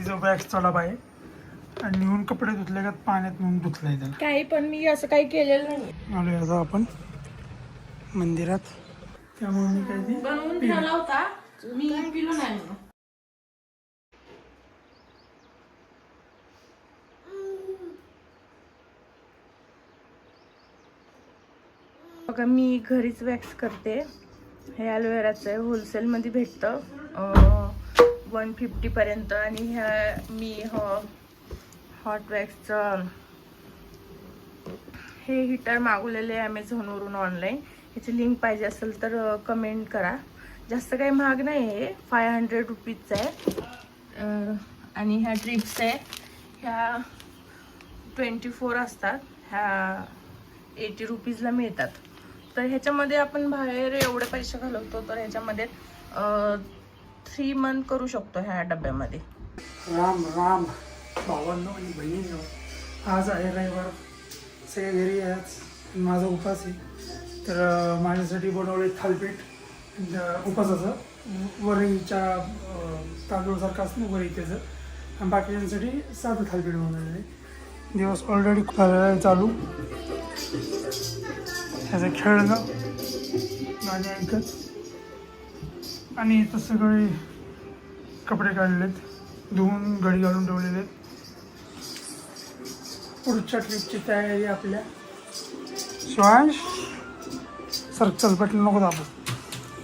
तिचा वॅक्सचा डबा आहे आणि निहून कपडे धुतले का पाण्यात नेऊन धुतलंय त्याला. काही पण मी असं काही केलेलं नाही. आलोय आता आपण मंदिरात, त्यामुळे मी काही ती बनवून ठेवला होता, मी पिलो नाही म्हणून. बघा मी घरीच वॅक्स करते. हे ॲलोवेराचं आहे, होलसेलमध्ये भेटतं 150 पर्यंत. आणि ह्या मी हॉट वॅक्सचं हे हीटर मागवलेले ॲमेझॉनवरून ऑनलाईन. ह्याची लिंक पाहिजे असेल तर कमेंट करा. जास्त काही महाग नाही आहे, 500 रुपीजचं आहे. आणि ह्या ट्रिप्स आहे, ह्या 24 असतात, ह्या 80 रुपीजला मिळतात. तर ह्याच्यामध्ये आपण बाहेर एवढे पैसे घालवतो, तर ह्याच्यामध्ये 3 मंथ करू शकतो ह्या डब्यामध्ये. राम राम भावांनो आणि बहिणींनो, आज आहे रविवार, सगळे घरी आहेत, माझा उपास आहे. तर माझ्यासाठी बनवले थालपीठ उपासाचं, वरईच्या तांदूळसारखं असतं वरई त्याचं, आणि बाकीच्यांसाठी साधं थालपीठ बनवलेलं आहे. दिवस ऑलरेडी चालू, ह्याचं खेळणं, गाणी ऐकत, आणि इथं सगळे कपडे काढलेत, धुवून घडी घालून ठेवलेले आहेत. पुढच्या ट्रिपची तयारी आपल्या. शिवांश सर, चल बटन नको दाबू,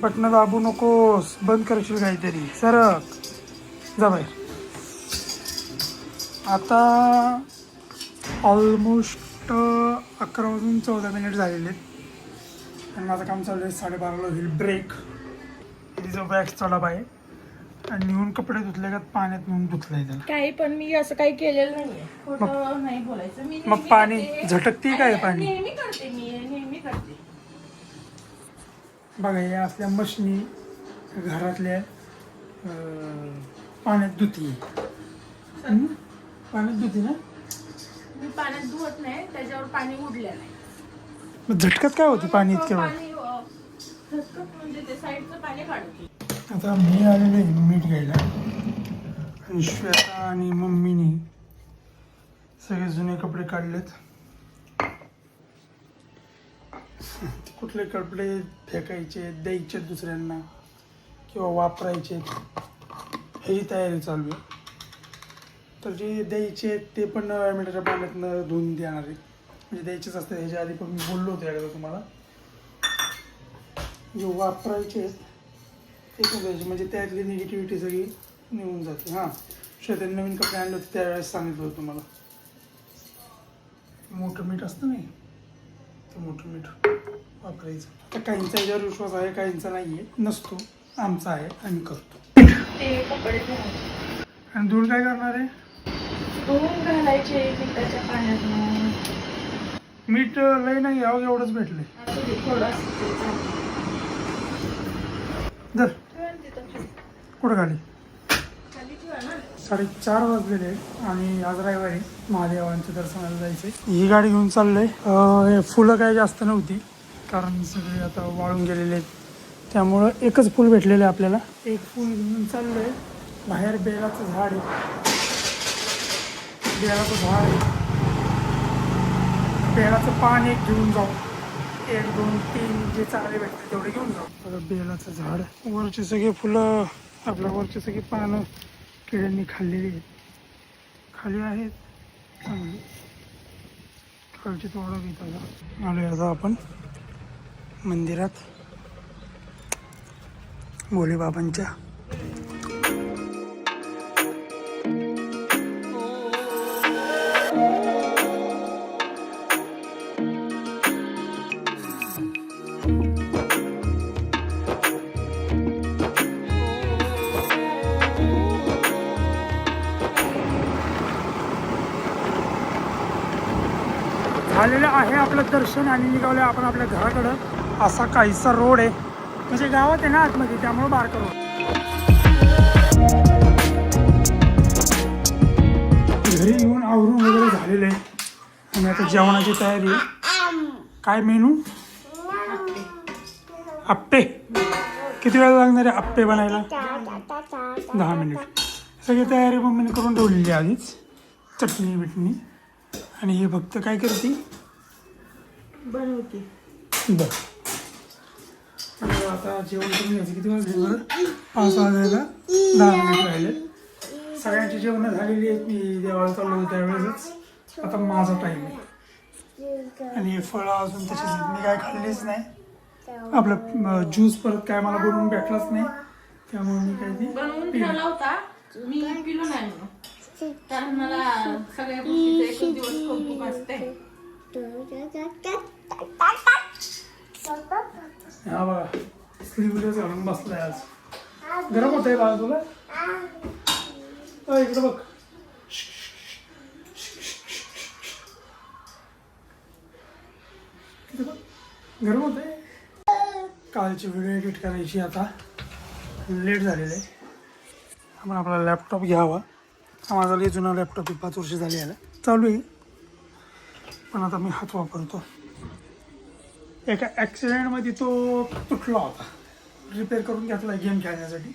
बटन दाबू नकोस, बंद करशील काहीतरी, सरक जा बाहेर. आता ऑलमोस्ट 11:14 झालेले आहेत आणि माझं काम चालू आहे. 12:30ला होईल ब्रेक. तिचा वॅक्सचा डबा आहे आणि निहून कपडे धुतले का पाण्यात नेऊन धुतलंय त्याला. काही पण मी असं काही केलेलं नाहीये, खोटं नाही बोलायचं. मी मग पाणी झटकते काय पाणी? नेहमी करते, मी नेहमी करते. बघा, या असल्या मशनी घरातल्या पाण्यात धुती, पाण्यात धुती ना. मी पाण्यात धुवत नाही, त्याच्यावर पाणी उडलेलं आहे. मग झटकत काय होती पाणी इतक्या वेळ? पाणी झटकत म्हणजे ते साईडचं पाणी काढते. आता मी आलेलो आहे मीठ घ्यायला, आणि श्वेता आणि मम्मीने सगळे जुने कपडे काढलेत. कुठले कपडे फेकायचे, द्यायचे दुसऱ्यांना किंवा वापरायचे, ह्याची तयारी चालू आहे. तर जे द्यायचे ते पण मीठाच्या पाण्यातनं धुवून देणार आहे, म्हणजे द्यायचेच असते. ह्याच्या आधी पण मी बोललो होतो याकडे तुम्हाला. जे वापरायचे आहेत ते पण द्यायचे, म्हणजे त्यातली निगेटिव्हिटी सगळी निघून जाते. हां, शेताने नवीन कपडे आणले होते त्यावेळेस सांगितलं होतं तुम्हाला. मोठं मीठ असतं नाही, तर मोठं मीठ वापरायचं. आता काहींचा याच्यावर विश्वास आहे, काहींचा नाही आहे, नसतो. आमचा आहे, आम्ही करतो. ते कपडे धुवून आणि धूळ काय करणार आहे? धुवून घालायचे मिठाच्या पाण्यात. मीठ लई नाही घ्यावं, एवढंच भेटलंय. जर कुठं खाली 4:30 वाजलेले आहेत आणि आज रविवारी महादेवांच्या दर्शनाला जायचे. ही गाडी घेऊन चाललंय. फुलं काही जास्त नव्हती, कारण सगळे आता वाळून गेलेले आहेत, त्यामुळं एकच फुल भेटलेलं आहे आपल्याला. एक फुल घेऊन चाललंय. बाहेर बेलाचं झाड आहे, बेलाचं झाड आहे. बेलाचं पान एक घेऊन जाऊ, 1, 2, 3 जे चांगले भेटते तेवढे घेऊन जाऊ. बघा, बेलाचं झाड, वरचे सगळे फुलं, आपल्या वरचे सगळे पानं किड्यांनी खाल्लेली आहेत, खाली आहेत चांगली. खालची तोडा घेत आलो आता आपण मंदिरात भोलेबाबांच्या. झालेलं आहे आपलं दर्शन आणि निघालं आपण आपल्या घराकडं. असा काहीसा रोड आहे, म्हणजे गावात आहे ना आतमध्ये, त्यामुळे बारका रोड. घरी येऊन आवरून वगैरे झालेलं आहे आणि आता जेवणाची तयारी. काय मेनू? आप्पे. किती वेळ लागणार आहे आप्पे बनायला? 10 मिनिट. सगळी तयारी मम्मीने करून ठेवलेली आहे आधीच, चटणी बिटणी. आणि हे फक्त काय करते, बनवते. बरं. आता जेवण करून घ्यायचं. किती वाजले बरं? 5 वाजायला 10 मिनिट राहिले. सगळ्यांची जेवणं झालेली आहेत. मी देवाला चाललो होतो त्यावेळेसच. आता माझा टाईम आहे. आणि हे फळं अजून तशीच आहेत. मी काय खाल्लीच नाही. आपलं ज्यूस परत काय मला बनवून भेटलाच नाही, त्यामुळे मी काय ते बनवून ठेवला होता, मी पिलो नाही म्हणून. कारण मला सगळ्या गोष्टीचं एकच दिवस कौतुक असते. हा बघा, स्लीवलेस घालून बसलाय आज. गरम होत आहे बाळा तुला? इकडे बघ. गरम होत आहे. कालची व्हिडिओ एडिट करायची, आता लेट झालेलं आहे. आपण आपला लॅपटॉप घ्यावा. हा माझा लई जुना लॅपटॉप आहे, 5 वर्ष झाली याला चालू आहे, पण आता मी हात वापरतो. एका ॲक्सिडेंटमध्ये तो तुटला होता, रिपेअर करून घेतला गेम खेळण्यासाठी,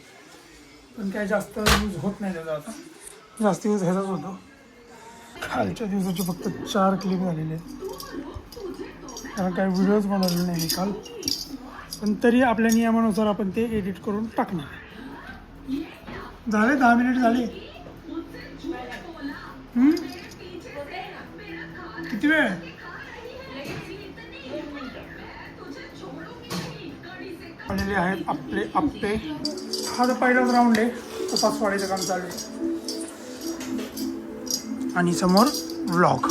पण काय जास्त यूज होत नाही त्याचा आता. जास्त यूज ह्याचाच होतो. कालच्या दिवसाचे फक्त 4 क्लिप झालेले आहेत, कारण काही व्हिडिओज बनवलेले नाही काल. पण तरी आपल्या नियमानुसार आपण ते एडिट करून टाकणार. झाले 10 मिनिट झाले. किती वेळ? आलेले आहेत आपले आप्पे. हा तर पहिलाच राऊंड आहे, उपास वाढायचं काम चालू आहे. आणि समोर व्लॉग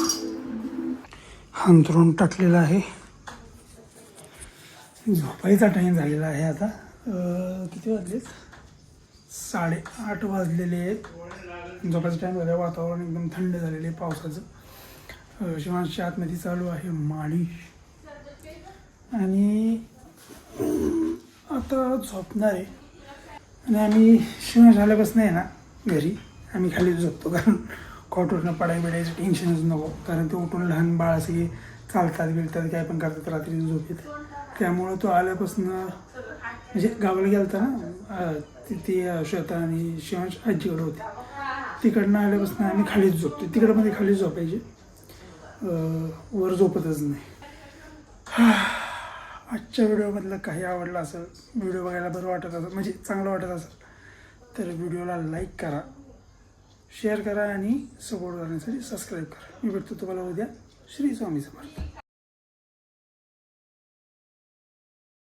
अंथरून टाकलेला आहे. झोपायचा टाईम झालेला आहे आता. किती वाजलेत? 8:30 वाजलेले आहेत. झोपायचा टाईम झाला. वातावरण एकदम थंड झालेलं आहे पावसाचं. शिवांशच्या आतमध्ये चालू आहे मालिश. आणि आता झोपणार आहे. आणि आम्ही शिवांश झाल्यापासून आहे ना घरी, आम्ही खाली झोपतो, कारण कॉटवरनं पडाय बिडायचं टेन्शनच नको. कारण ते उठून लहान बाळ सगळे चालतात बिलतात काय पण करतात रात्री झोप येते. त्यामुळं तो आल्यापासून म्हणजे गावाला गेलता ना, तिथे श्वेता आणि शिवांश आजीकडे होते. तिकडनं आल्यापासून आम्ही खालीच झोपतो. तिकडं मध्ये खालीच झोपायचे, वर झोपतच नाही. आजच्या व्हिडिओमधलं काही आवडलं असेल, व्हिडिओ बघायला बरं वाटत असेल, म्हणजे चांगलं वाटत असेल, तर व्हिडिओला लाईक करा, शेअर करा आणि सपोर्ट करण्यासाठी सबस्क्राईब करा. मी भेटतो तुम्हाला उद्या. श्री स्वामी समर्थ.